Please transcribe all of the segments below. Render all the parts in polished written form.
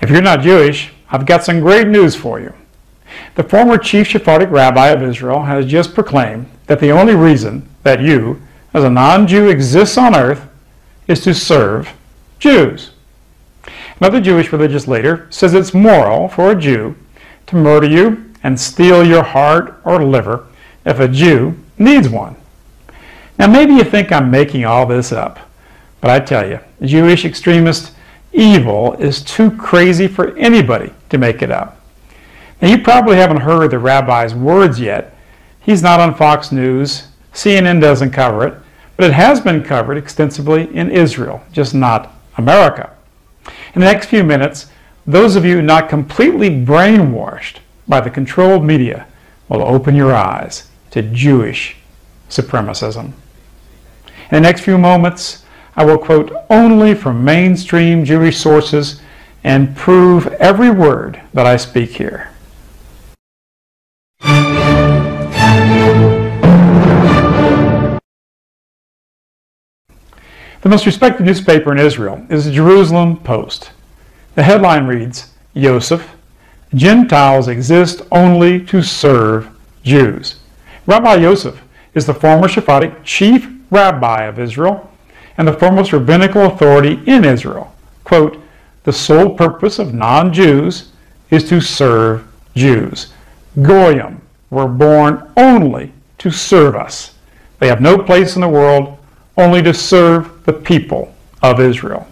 If you're not Jewish, I've got some great news for you. The former chief Sephardic rabbi of Israel has just proclaimed that the only reason that you, as a non-Jew, exists on earth is to serve Jews. Another Jewish religious leader says it's moral for a Jew to murder you and steal your heart or liver if a Jew needs one. Now maybe you think I'm making all this up, but I tell you, Jewish extremist evil is too crazy for anybody to make it up. Now you probably haven't heard the rabbi's words yet. He's not on Fox News, CNN doesn't cover it, but it has been covered extensively in Israel, just not America. In the next few minutes, those of you not completely brainwashed by the controlled media will open your eyes to Jewish supremacism. In the next few moments, I will quote only from mainstream Jewish sources and prove every word that I speak here. The most respected newspaper in Israel is the Jerusalem Post. The headline reads, Yosef, Gentiles exist only to serve Jews. Rabbi Yosef is the former Sephardic chief rabbi of Israel and the foremost rabbinical authority in Israel. Quote, the sole purpose of non-Jews is to serve Jews. Goyim were born only to serve us. They have no place in the world only to serve the people of Israel.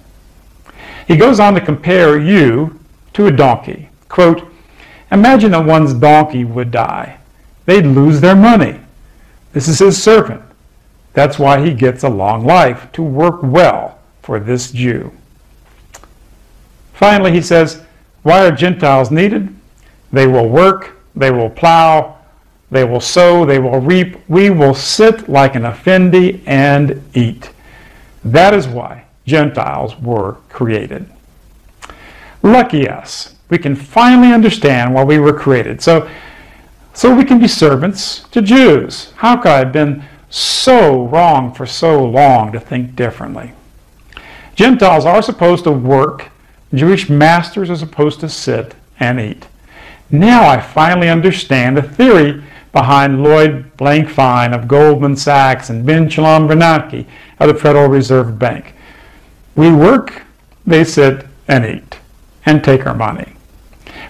He goes on to compare you to a donkey. Quote, imagine that one's donkey would die. They'd lose their money. This is his servant. That's why he gets a long life, to work well for this Jew. Finally, he says, why are Gentiles needed? They will work, they will plow, they will sow, they will reap. We will sit like an effendi and eat. That is why Gentiles were created. Lucky us. We can finally understand why we were created. So we can be servants to Jews. How could I have been so wrong for so long to think differently? Gentiles are supposed to work. Jewish masters are supposed to sit and eat. Now I finally understand the theory behind Lloyd Blankfein of Goldman Sachs and Ben Shalom Bernanke of the Federal Reserve Bank. We work, they sit and eat, and take our money.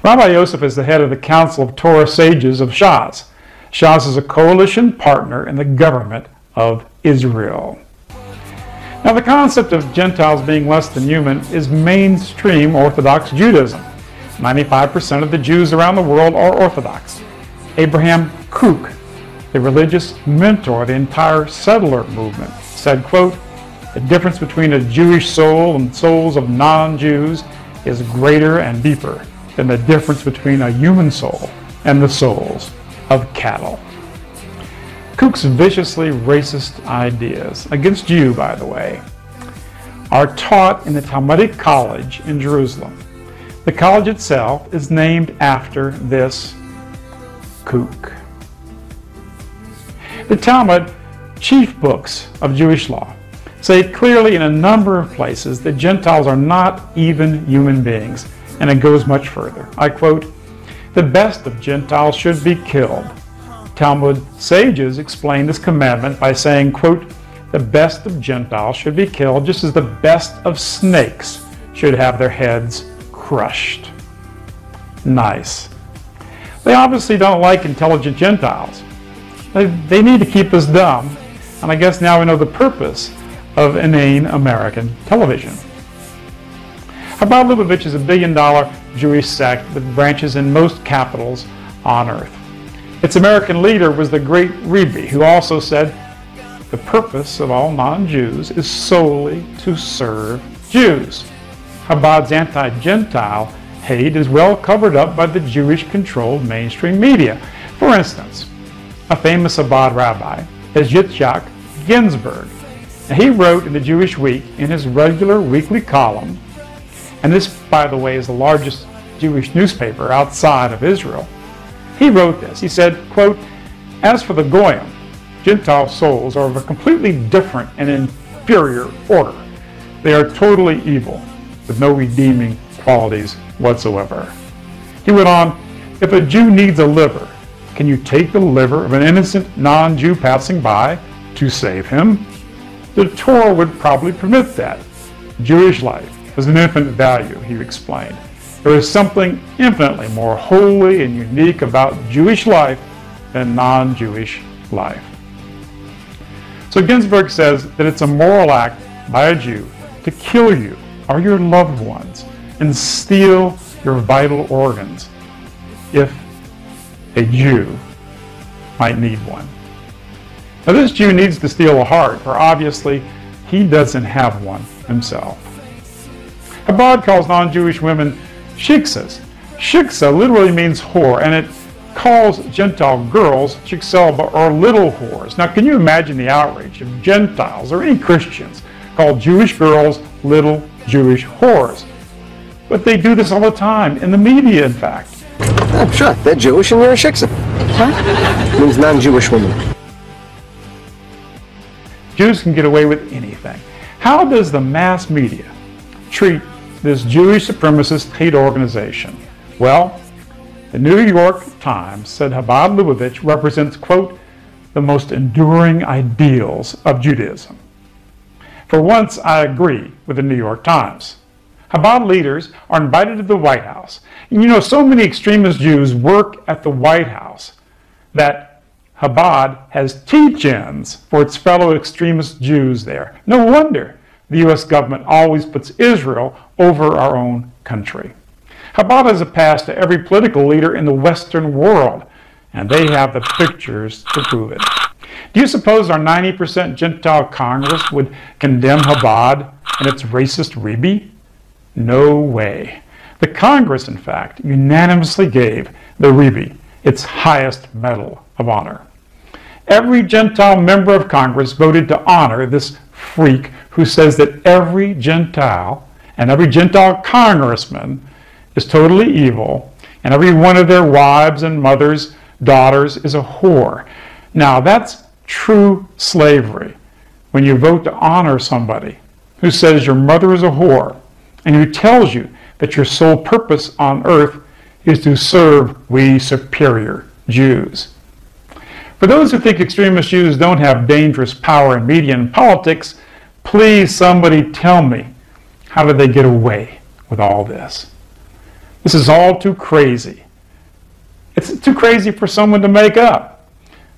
Rabbi Yosef is the head of the Council of Torah Sages of Shas. Shas is a coalition partner in the government of Israel. Now the concept of Gentiles being less than human is mainstream Orthodox Judaism. 95% of the Jews around the world are Orthodox. Abraham Kook, the religious mentor of the entire settler movement, said, quote, the difference between a Jewish soul and souls of non-Jews is greater and deeper than the difference between a human soul and the souls of cattle. Kook's viciously racist ideas, against you by the way, are taught in the Talmudic College in Jerusalem. The college itself is named after this Kook. The Talmud, chief books of Jewish law, say clearly in a number of places that Gentiles are not even human beings, and it goes much further. I quote, the best of Gentiles should be killed. Talmud sages explain this commandment by saying, quote, the best of Gentiles should be killed just as the best of snakes should have their heads crushed. Nice. They obviously don't like intelligent Gentiles. They need to keep us dumb, and I guess now we know the purpose of inane American television. Chabad Lubavitch is a billion-dollar Jewish sect with branches in most capitals on earth. Its American leader was the great Rebbe, who also said, the purpose of all non-Jews is solely to serve Jews. Chabad's anti-Gentile hate is well covered up by the Jewish-controlled mainstream media. For instance, a famous Chabad rabbi is Yitzhak Ginsburg. Now, he wrote in the Jewish Week in his regular weekly column, and this, by the way, is the largest Jewish newspaper outside of Israel. He wrote this. He said, quote, as for the Goyim, Gentile souls are of a completely different and inferior order. They are totally evil, with no redeeming qualities whatsoever. He went on, if a Jew needs a liver, can you take the liver of an innocent non-Jew passing by to save him? The Torah would probably permit that. Jewish life has an infinite value, he explained. There is something infinitely more holy and unique about Jewish life than non-Jewish life. So Ginsburg says that it's a moral act by a Jew to kill you or your loved ones and steal your vital organs if a Jew might need one. Now this Jew needs to steal a heart, for obviously he doesn't have one himself. Chabad calls non-Jewish women shiksas. Shiksa literally means whore, and it calls Gentile girls shikselba, or little whores. Now can you imagine the outrage if Gentiles or any Christians call Jewish girls little Jewish whores? But they do this all the time, in the media in fact. Oh, sure, they're Jewish and you're a shiksa. Huh? It means non-Jewish woman. Jews can get away with anything. How does the mass media treat this Jewish supremacist hate organization? Well, the New York Times said Chabad Lubavitch represents, quote, the most enduring ideals of Judaism. For once, I agree with the New York Times. Chabad leaders are invited to the White House. And you know, so many extremist Jews work at the White House that Chabad has teach-ins for its fellow extremist Jews there. No wonder the U.S. government always puts Israel over our own country. Chabad has a pass to every political leader in the Western world, and they have the pictures to prove it. Do you suppose our 90% Gentile Congress would condemn Chabad and its racist Rebbe? No way. The Congress, in fact, unanimously gave the Rebbe its highest medal of honor. Every Gentile member of Congress voted to honor this freak who says that every Gentile and every Gentile congressman is totally evil, and every one of their wives and mothers, daughters is a whore. Now that's true slavery, when you vote to honor somebody who says your mother is a whore and who tells you that your sole purpose on earth is to serve we superior Jews. For those who think extremist Jews don't have dangerous power in media and politics, please somebody tell me, how did they get away with all this? This is all too crazy. It's too crazy for someone to make up.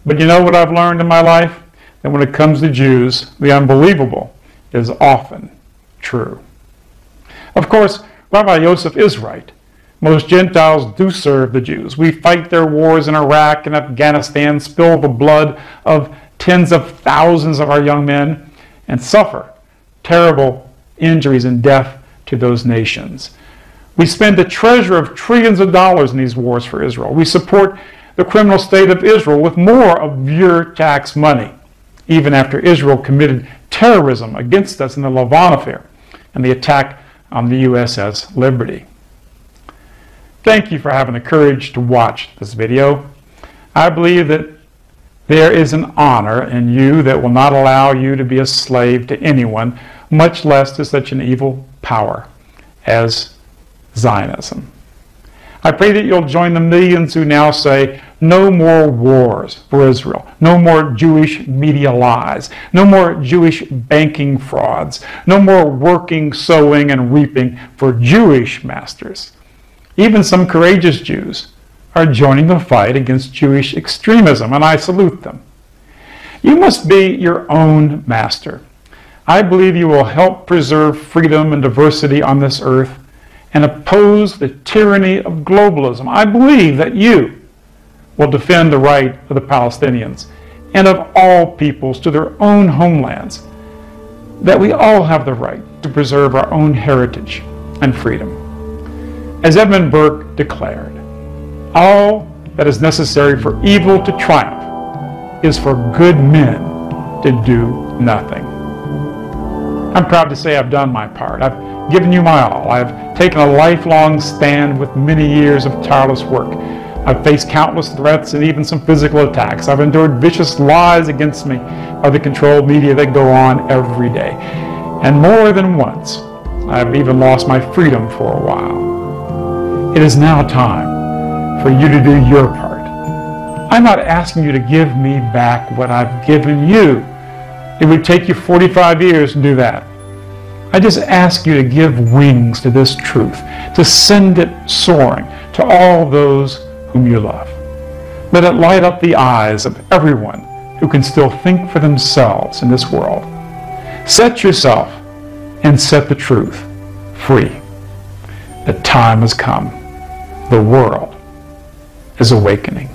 But you know what I've learned in my life? That when it comes to Jews, the unbelievable is often true. Of course, Rabbi Yosef is right. Most Gentiles do serve the Jews. We fight their wars in Iraq and Afghanistan, spill the blood of tens of thousands of our young men, and suffer terrible injuries and death to those nations. We spend a treasure of trillions of dollars in these wars for Israel. We support the criminal state of Israel with more of your tax money, even after Israel committed terrorism against us in the Lavon affair and the attack on the USS Liberty. Thank you for having the courage to watch this video. I believe that there is an honor in you that will not allow you to be a slave to anyone, much less to such an evil power as Zionism. I pray that you'll join the millions who now say, no more wars for Israel, no more Jewish media lies, no more Jewish banking frauds, no more working, sowing, and reaping for Jewish masters. Even some courageous Jews are joining the fight against Jewish extremism, and I salute them. You must be your own master. I believe you will help preserve freedom and diversity on this earth and oppose the tyranny of globalism. I believe that you will defend the right of the Palestinians and of all peoples to their own homelands, that we all have the right to preserve our own heritage and freedom. As Edmund Burke declared, all that is necessary for evil to triumph is for good men to do nothing. I'm proud to say I've done my part. I've given you my all. I've taken a lifelong stand with many years of tireless work. I've faced countless threats and even some physical attacks. I've endured vicious lies against me by the controlled media that go on every day. And more than once, I've even lost my freedom for a while. It is now time for you to do your part. I'm not asking you to give me back what I've given you. It would take you 45 years to do that. I just ask you to give wings to this truth, to send it soaring to all those whom you love. Let it light up the eyes of everyone who can still think for themselves in this world. Set yourself and set the truth free. The time has come. The world is awakening.